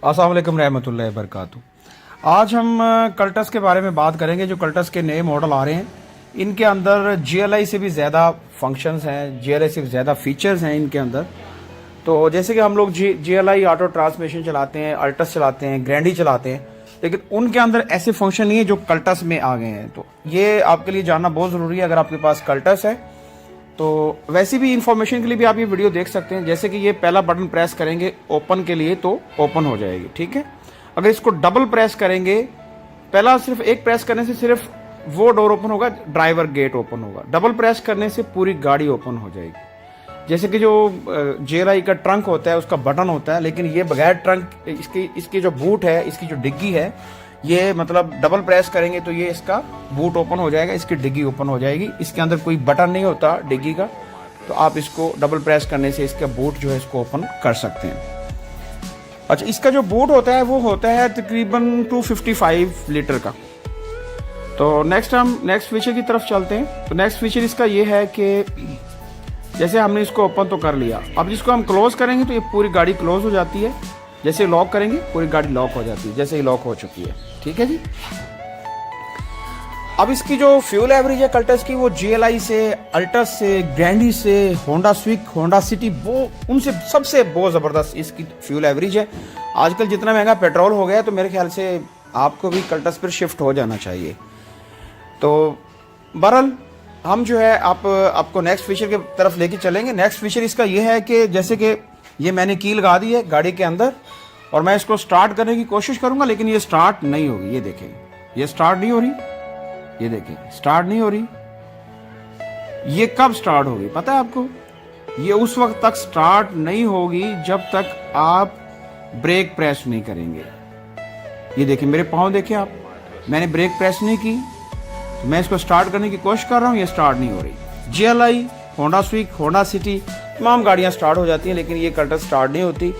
अस्सलाम वालेकुम रहमतुल्लाहि व बरकातुहू। आज हम कल्टस के बारे में बात करेंगे। जो कल्टस के नए मॉडल आ रहे हैं, इनके अंदर GLI से भी ज़्यादा फंक्शंस हैं, GLI से भी ज़्यादा फीचर्स हैं इनके अंदर। तो जैसे कि हम लोग GLI ऑटो ट्रांसमिशन चलाते हैं, अल्टस चलाते हैं, ग्रैंडी चलाते हैं, लेकिन उनके अंदर ऐसे फंक्शन नहीं है जो कल्टस में आ गए हैं। तो ये आपके लिए जानना बहुत ज़रूरी है अगर आपके पास कल्टस है। तो वैसी भी इंफॉर्मेशन के लिए भी आप ये वीडियो देख सकते हैं। जैसे कि ये पहला बटन प्रेस करेंगे ओपन के लिए तो ओपन हो जाएगी, ठीक है। अगर इसको डबल प्रेस करेंगे, पहला सिर्फ एक प्रेस करने से सिर्फ वो डोर ओपन होगा, ड्राइवर गेट ओपन होगा। डबल प्रेस करने से पूरी गाड़ी ओपन हो जाएगी। जैसे कि जो GLI का ट्रंक होता है उसका बटन होता है, लेकिन ये बगैर ट्रंक, इसकी जो बूट है, इसकी जो डिग्गी है, ये मतलब डबल प्रेस करेंगे तो ये इसका बूट ओपन हो जाएगा, इसकी डिग्गी ओपन हो जाएगी। इसके अंदर कोई बटन नहीं होता डिग्गी का, तो आप इसको डबल प्रेस करने से इसका बूट जो है इसको ओपन कर सकते हैं। अच्छा, इसका जो बूट होता है वो होता है तकरीबन 255 लीटर का। तो हम नेक्स्ट फीचर की तरफ चलते हैं। तो नेक्स्ट फीचर इसका ये है कि जैसे हमने इसको ओपन तो कर लिया, अब जिसको हम क्लोज करेंगे तो ये पूरी गाड़ी क्लोज हो जाती है। जैसे लॉक करेंगे पूरी गाड़ी लॉक हो जाती है, जैसे ही लॉक हो चुकी है, ठीक है जी। अब इसकी जो फ्यूल एवरेज है कल्टस की, वो GLI से, अल्टस से, ग्रैंडी से, होंडा स्विक, होंडा सिटी, वो उनसे सबसे बहुत ज़बरदस्त इसकी फ्यूल एवरेज है। आजकल जितना महंगा पेट्रोल हो गया है, तो मेरे ख्याल से आपको भी कल्टस पर शिफ्ट हो जाना चाहिए। तो बहरहाल हम जो है आपको नेक्स्ट फीचर की तरफ लेके चलेंगे। नेक्स्ट फीचर इसका ये है कि जैसे कि ये मैंने की लगा दी है गाड़ी के अंदर, और मैं इसको स्टार्ट करने की कोशिश करूंगा, लेकिन ये स्टार्ट नहीं होगी। ये देखें, ये स्टार्ट नहीं हो रही। ये देखें, स्टार्ट नहीं हो रही। ये कब स्टार्ट होगी पता है आपको? ये उस वक्त तक स्टार्ट नहीं होगी जब तक आप ब्रेक प्रेस नहीं करेंगे। ये देखिए मेरे पाँव देखें आप, मैंने ब्रेक प्रेस नहीं की, तो मैं इसको स्टार्ट करने की कोशिश कर रहा हूँ, ये स्टार्ट नहीं हो रही। GLI, होंडा स्विक, होंडा सिटी, तमाम गाड़ियाँ स्टार्ट हो जाती हैं, लेकिन ये कल्टस स्टार्ट नहीं होती।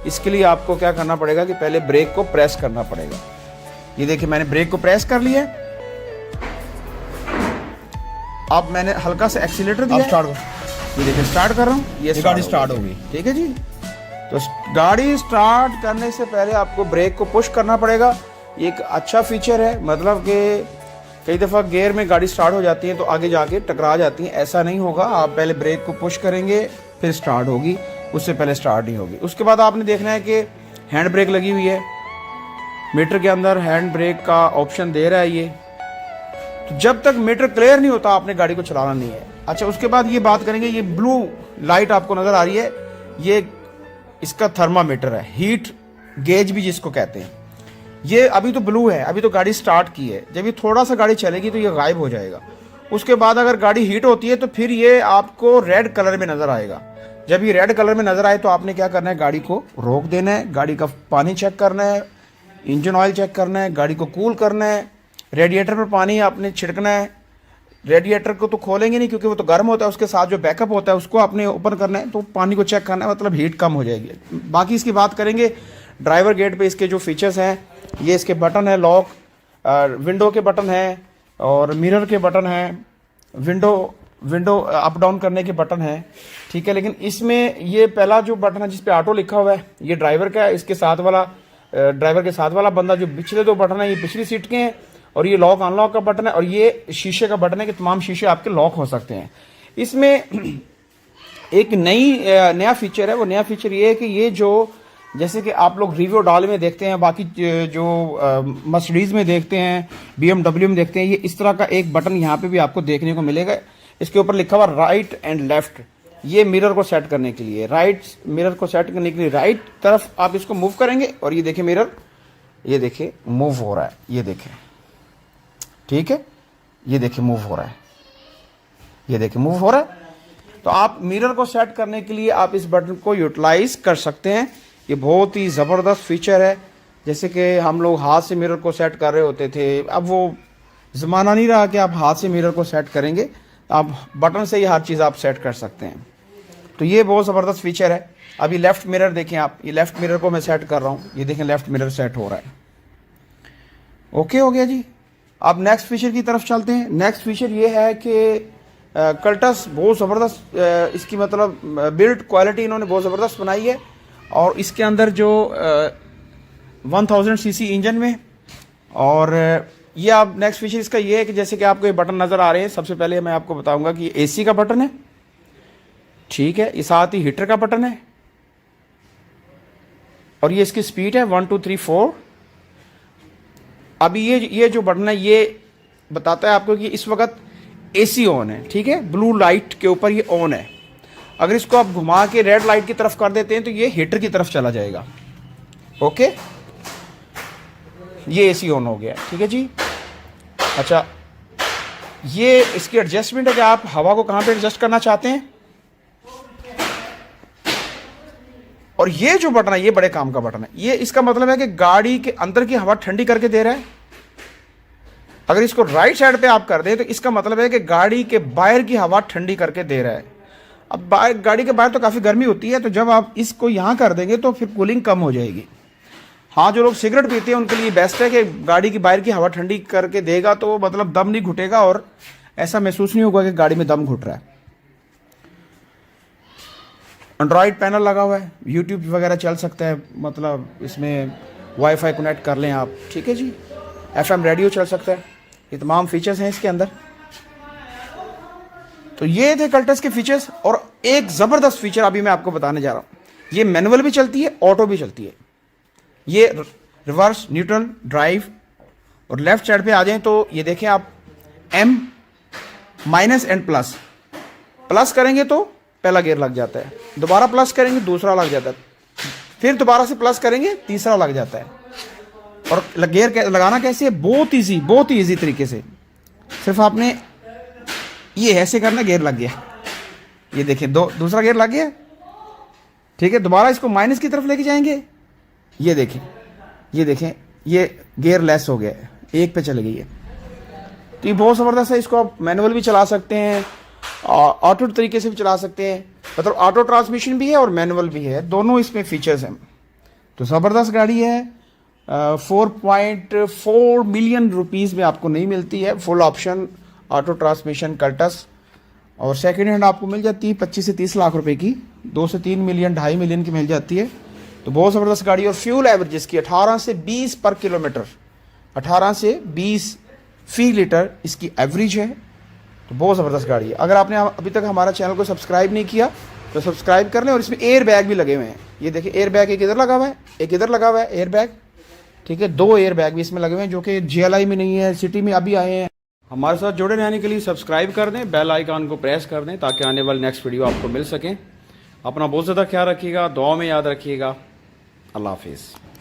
इसके लिए आपको क्या करना पड़ेगा कि पहले ब्रेक को प्रेस करना पड़ेगा। ये देखिए मैंने ब्रेक को प्रेस कर लिया, अब मैंने हल्का सा एक्सीलेटर दिया, स्टार्ट कर। ये देखिए स्टार्ट कर रहा हूँ, ये गाड़ी स्टार्ट हो गई, ठीक है जी। तो गाड़ी स्टार्ट करने से पहले आपको ब्रेक को पुश करना पड़ेगा। ये एक अच्छा फीचर है, मतलब कि कई दफ़ा गियर में गाड़ी स्टार्ट हो जाती है तो आगे जाके टकरा जाती है। ऐसा नहीं होगा, आप पहले ब्रेक को पुश करेंगे फिर स्टार्ट होगी, उससे पहले स्टार्ट नहीं होगी। उसके बाद आपने देखना है कि हैंड ब्रेक लगी हुई है, मीटर के अंदर हैंड ब्रेक का ऑप्शन दे रहा है ये। तो जब तक मीटर क्लियर नहीं होता आपने गाड़ी को चलाना नहीं है। अच्छा, उसके बाद ये बात करेंगे, ये ब्लू लाइट आपको नज़र आ रही है, ये इसका थर्मामीटर है, हीट गेज भी जिसको कहते हैं। ये अभी तो ब्लू है, अभी तो गाड़ी स्टार्ट की है। जब ये थोड़ा सा गाड़ी चलेगी तो ये गायब हो जाएगा। उसके बाद अगर गाड़ी हीट होती है तो फिर ये आपको रेड कलर में नज़र आएगा। जब ये रेड कलर में नज़र आए तो आपने क्या करना है, गाड़ी को रोक देना है, गाड़ी का पानी चेक करना है, इंजन ऑयल चेक करना है, गाड़ी को कूल करना है, रेडिएटर पर पानी आपने छिड़कना है। रेडिएटर को तो खोलेंगे नहीं क्योंकि वो तो गर्म होता है, उसके साथ जो बैकअप होता है उसको आपने ओपन करना है, तो पानी को चेक करना है, मतलब हीट कम हो जाएगी। बाकी इसकी बात करेंगे, ड्राइवर गेट पे इसके जो फीचर्स हैं, ये इसके बटन है, लॉक, विंडो के बटन है और मिरर के बटन है, विंडो अप डाउन करने के बटन है, ठीक है। लेकिन इसमें ये पहला जो बटन है जिस पे ऑटो लिखा हुआ है, ये ड्राइवर का है। इसके साथ वाला ड्राइवर के साथ वाला बंदा, जो पिछले दो बटन है ये पिछली सीट के हैं, और ये लॉक अनलॉक का बटन है, और ये शीशे का बटन है कि तमाम शीशे आपके लॉक हो सकते हैं। इसमें एक नया फीचर है। वो नया फीचर ये है कि ये जो, जैसे कि आप लोग रिव्यू डॉल में देखते हैं, बाकी जो मर्सिडीज में देखते हैं, BMW में देखते हैं, ये इस तरह का एक बटन यहाँ पे भी आपको देखने को मिलेगा। इसके ऊपर लिखा हुआ राइट एंड लेफ्ट, ये मिरर को सेट करने के लिए, राइट मिरर को सेट करने के लिए राइट तरफ आप इसको मूव करेंगे, और ये देखिए मिरर, ये देखिए मूव हो रहा है, ये देखिए, ठीक है, ये देखिए मूव हो रहा है, ये देखिए मूव हो रहा है। तो आप मिरर को सेट करने के लिए आप इस बटन को यूटिलाइज कर सकते हैं। ये बहुत ही ज़बरदस्त फीचर है। जैसे कि हम लोग हाथ से मिरर को सेट कर रहे होते थे, अब वो ज़माना नहीं रहा कि आप हाथ से मिरर को सेट करेंगे, आप बटन से ही हर चीज़ आप सेट कर सकते हैं। तो ये बहुत ज़बरदस्त फीचर है। अभी लेफ़्ट मिरर देखें आप, ये लेफ़्ट मिरर को मैं सेट कर रहा हूँ, ये देखें लेफ़्ट मिरर सेट हो रहा है। ओके हो गया जी। अब नेक्स्ट फीचर की तरफ चलते हैं। नेक्स्ट फीचर ये है कि कल्टस बहुत ज़बरदस्त, इसकी मतलब बिल्ड क्वालिटी इन्होंने बहुत ज़बरदस्त बनाई है। और इसके अंदर जो 1000 सीसी इंजन में। और ये आप नेक्स्ट फीचर इसका ये है कि जैसे कि आपको ये बटन नज़र आ रहे हैं, सबसे पहले मैं आपको बताऊंगा कि एसी का बटन है, ठीक है, ये साथ ही हीटर का बटन है, और ये इसकी स्पीड है 1 2 3 4। अभी ये जो बटन है ये बताता है आपको कि इस वक्त एसी ऑन है, ठीक है, ब्लू लाइट के ऊपर ये ऑन है। अगर इसको आप घुमा के रेड लाइट की तरफ कर देते हैं तो ये हीटर की तरफ चला जाएगा। ओके, ये एसी ऑन हो गया, ठीक है जी। अच्छा, ये इसकी एडजस्टमेंट है कि आप हवा को कहां पे एडजस्ट करना चाहते हैं। और ये जो बटन है ये बड़े काम का बटन है। ये इसका मतलब है कि गाड़ी के अंदर की हवा ठंडी करके दे रहा है। अगर इसको राइट साइड पे आप कर दें तो इसका मतलब है कि गाड़ी के बाहर की हवा ठंडी करके दे रहा है। अब गाड़ी के बाहर तो काफ़ी गर्मी होती है, तो जब आप इसको यहाँ कर देंगे तो फिर कूलिंग कम हो जाएगी। हाँ, जो लोग सिगरेट पीते हैं उनके लिए बेस्ट है कि गाड़ी की बाहर की हवा ठंडी करके देगा, तो मतलब दम नहीं घुटेगा और ऐसा महसूस नहीं होगा कि गाड़ी में दम घुट रहा है। एंड्रॉयड पैनल लगा हुआ है, यूट्यूब वगैरह चल सकता है, मतलब इसमें वाईफाई कनेक्ट कर लें आप, ठीक है जी। FM रेडियो चल सकता है, ये तमाम फीचर्स हैं इसके अंदर। तो ये थे कल्टस के फीचर्स। और एक ज़बरदस्त फीचर अभी मैं आपको बताने जा रहा हूँ, ये मैनुअल भी चलती है, ऑटो भी चलती है। ये रिवर्स, न्यूट्रल, ड्राइव। और लेफ्ट साइड पे आ जाएं तो ये देखें आप, M minus and plus. Plus करेंगे तो पहला गियर लग जाता है, दोबारा प्लस करेंगे दूसरा लग जाता है, फिर दोबारा से प्लस करेंगे तीसरा लग जाता है। और गियर लगाना कैसे है, बहुत ही ईजी तरीके से। सिर्फ आपने ये ऐसे करना, गियर लग गया, ये देखें, दूसरा गियर लग गया, ठीक है। दोबारा इसको माइनस की तरफ लेके जाएंगे, ये देखें, ये गियर लेस हो गया, एक पे चले गई है। तो ये बहुत ज़बरदस्त है। इसको आप मैनुअल भी चला सकते हैं, ऑटो तरीके से भी चला सकते हैं, मतलब ऑटो ट्रांसमिशन भी है और मैनुअल भी है, दोनों इसमें फीचर्स हैं। तो ज़बरदस्त गाड़ी है। 4.4 मिलियन रुपीज़ में आपको नहीं मिलती है full option auto transmission Cultus. और सेकेंड हैंड आपको मिल जाती है 25 से 30 लाख रुपए की, 2 से 3 मिलियन, 2.5 मिलियन की मिल जाती है। तो बहुत ज़बरदस्त गाड़ी। और फ्यूल एवरेज इसकी 18 से 20 पर किलोमीटर, 18 से 20 फी लीटर इसकी एवरेज है। तो बहुत ज़बरदस्त गाड़ी है। अगर आपने अभी तक हमारा चैनल को सब्सक्राइब नहीं किया तो सब्सक्राइब कर लें। और इसमें एयर बैग भी लगे हुए हैं, ये देखिए एयर बैग, एक इधर लगा हुआ है, एक इधर लगा हुआ है एयर बैग, ठीक है। 2 एयर बैग भी इसमें लगे हुए हैं जो कि GLI में नहीं है, सिटी में अभी आए हैं। हमारे साथ जुड़े रहने के लिए सब्सक्राइब कर दें, बेल आइकन को प्रेस कर दें ताकि आने वाली नेक्स्ट वीडियो आपको मिल सकें। अपना बहुत ज़्यादा ख्याल रखिएगा, दुआ में याद रखिएगा। अल्लाह हाफिज़।